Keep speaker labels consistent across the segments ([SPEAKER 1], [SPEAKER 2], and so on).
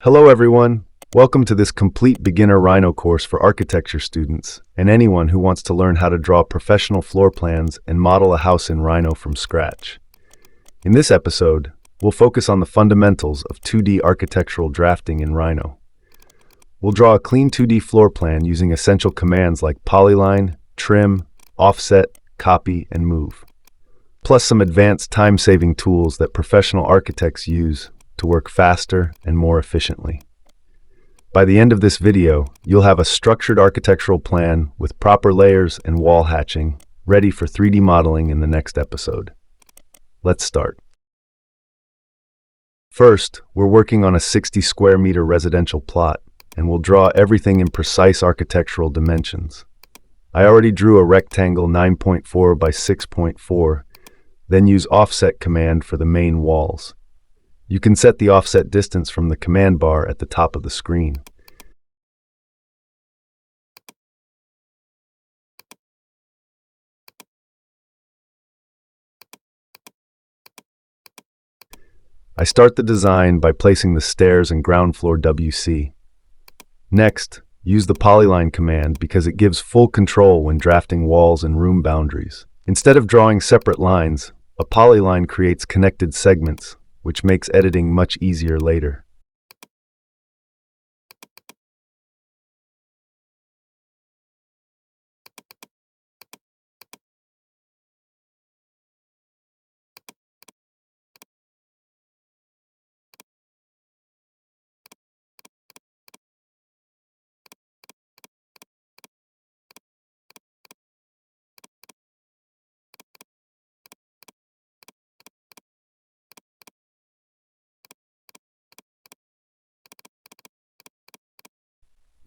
[SPEAKER 1] Hello everyone, welcome to this complete beginner Rhino course for architecture students and anyone who wants to learn how to draw professional floor plans and model a house in Rhino from scratch. In this episode, we'll focus on the fundamentals of 2D architectural drafting in Rhino. We'll draw a clean 2D floor plan using essential commands like Polyline, Trim, Offset, Copy, and Move, plus some advanced time-saving tools that professional architects use to work faster and more efficiently. By the end of this video, you'll have a structured architectural plan with proper layers and wall hatching, ready for 3D modeling in the next episode. Let's start. First, we're working on a 60 square meter residential plot, and we'll draw everything in precise architectural dimensions. I already drew a rectangle 9.4 by 6.4, then use Offset command for the main walls. You can set the offset distance from the command bar at the top of the screen. I start the design by placing the stairs and ground floor WC. Next, use the Polyline command because it gives full control when drafting walls and room boundaries. Instead of drawing separate lines, a polyline creates connected segments, which makes editing much easier later.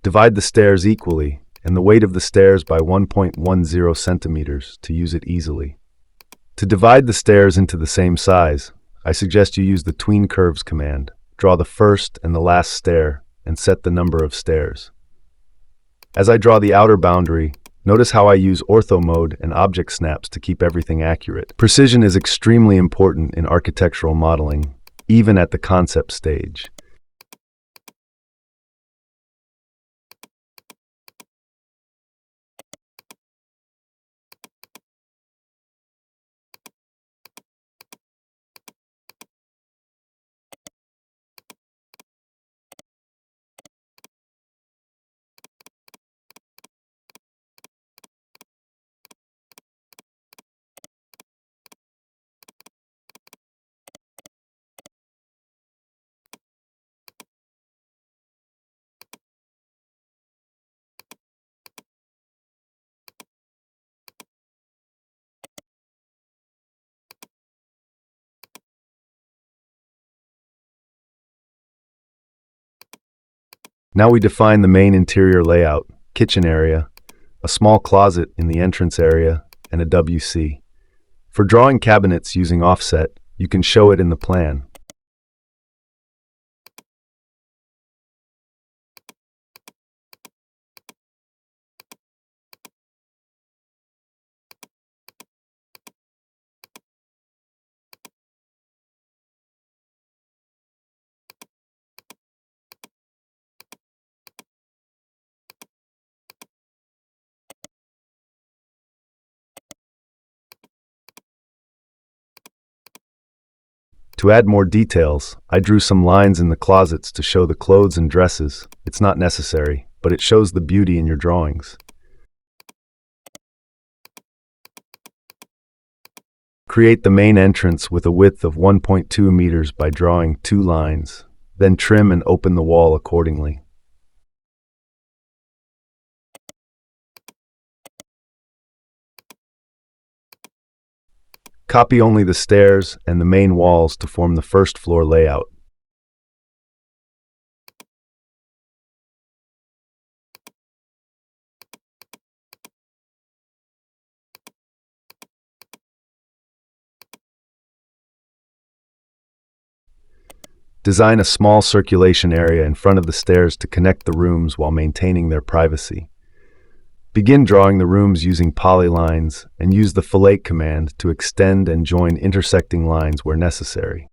[SPEAKER 1] Divide the stairs equally and the weight of the stairs by 1.10 centimeters to use it easily. To divide the stairs into the same size, I suggest you use the Tween Curves command. Draw the first and the last stair and set the number of stairs. As I draw the outer boundary, notice how I use ortho mode and object snaps to keep everything accurate. Precision is extremely important in architectural modeling, even at the concept stage. Now we define the main interior layout, kitchen area, a small closet in the entrance area, and a WC. For drawing cabinets using offset, you can show it in the plan. To add more details, I drew some lines in the closets to show the clothes and dresses. It's not necessary, but it shows the beauty in your drawings. Create the main entrance with a width of 1.2 meters by drawing 2 lines, then trim and open the wall accordingly. Copy only the stairs and the main walls to form the first floor layout. Design a small circulation area in front of the stairs to connect the rooms while maintaining their privacy. Begin drawing the rooms using polylines and use the fillet command to extend and join intersecting lines where necessary.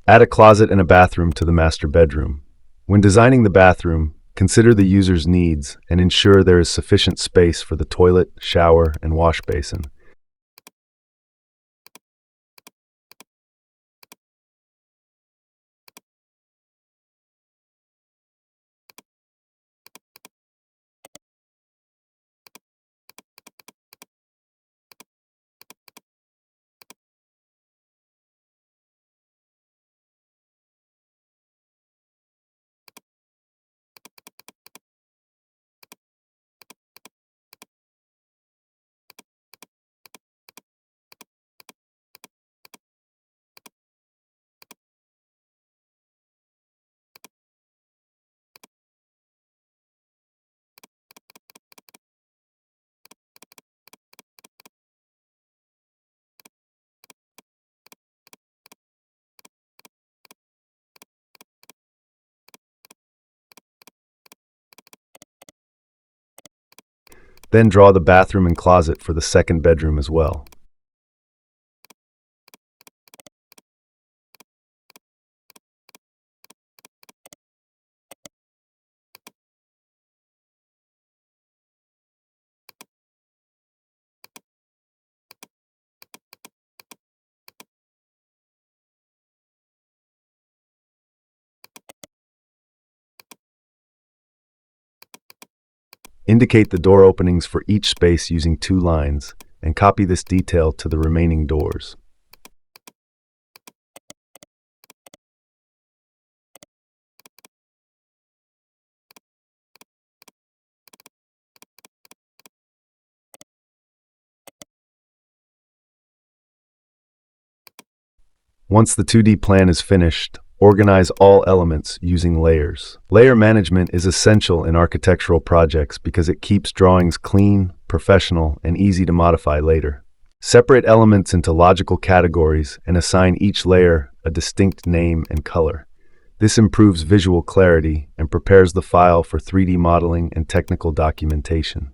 [SPEAKER 1] Add a closet and a bathroom to the master bedroom. When designing the bathroom, consider the user's needs and ensure there is sufficient space for the toilet, shower, and wash basin. Then draw the bathroom and closet for the second bedroom as well. Indicate the door openings for each space using 2 lines, and copy this detail to the remaining doors. Once the 2D plan is finished, organize all elements using layers. Layer management is essential in architectural projects because it keeps drawings clean, professional, and easy to modify later. Separate elements into logical categories and assign each layer a distinct name and color. This improves visual clarity and prepares the file for 3D modeling and technical documentation.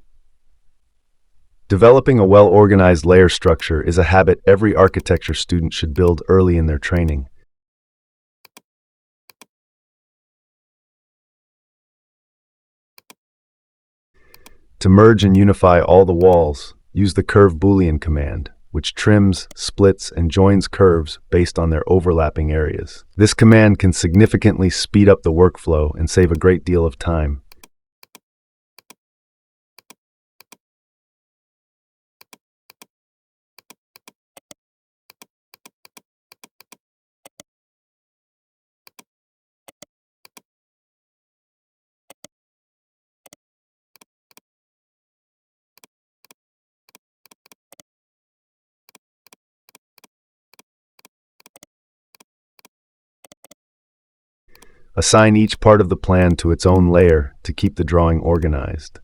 [SPEAKER 1] Developing a well-organized layer structure is a habit every architecture student should build early in their training. To merge and unify all the walls, use the Curve Boolean command, which trims, splits, and joins curves based on their overlapping areas. This command can significantly speed up the workflow and save a great deal of time. Assign each part of the plan to its own layer to keep the drawing organized.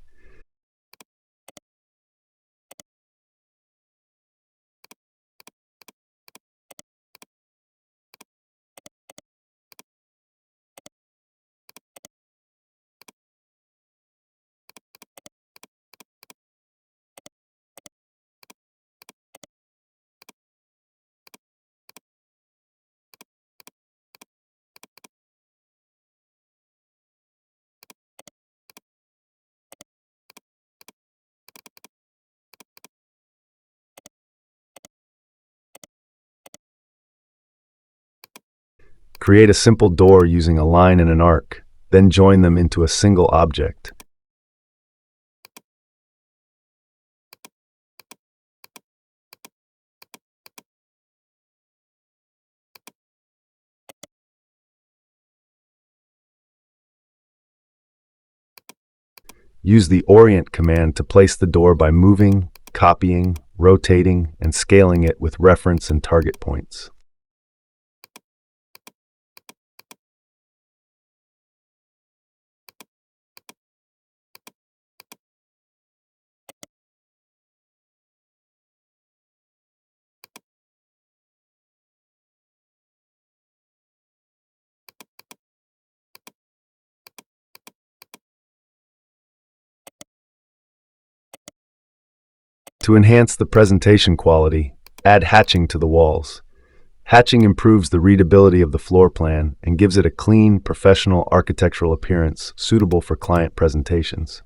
[SPEAKER 1] Create a simple door using a line and an arc, then join them into a single object. Use the Orient command to place the door by moving, copying, rotating, and scaling it with reference and target points. To enhance the presentation quality, add hatching to the walls. Hatching improves the readability of the floor plan and gives it a clean, professional architectural appearance suitable for client presentations.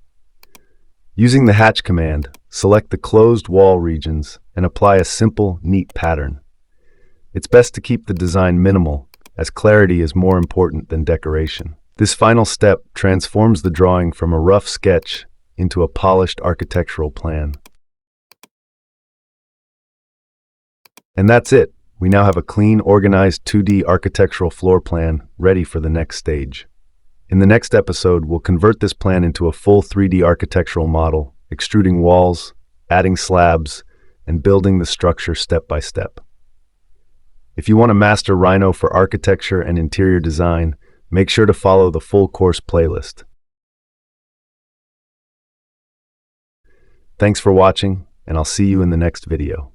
[SPEAKER 1] Using the hatch command, select the closed wall regions and apply a simple, neat pattern. It's best to keep the design minimal, as clarity is more important than decoration. This final step transforms the drawing from a rough sketch into a polished architectural plan. And that's it. We now have a clean, organized 2D architectural floor plan ready for the next stage. In the next episode, we'll convert this plan into a full 3D architectural model, extruding walls, adding slabs, and building the structure step by step. If you want to master Rhino for architecture and interior design, make sure to follow the full course playlist. Thanks for watching, and I'll see you in the next video.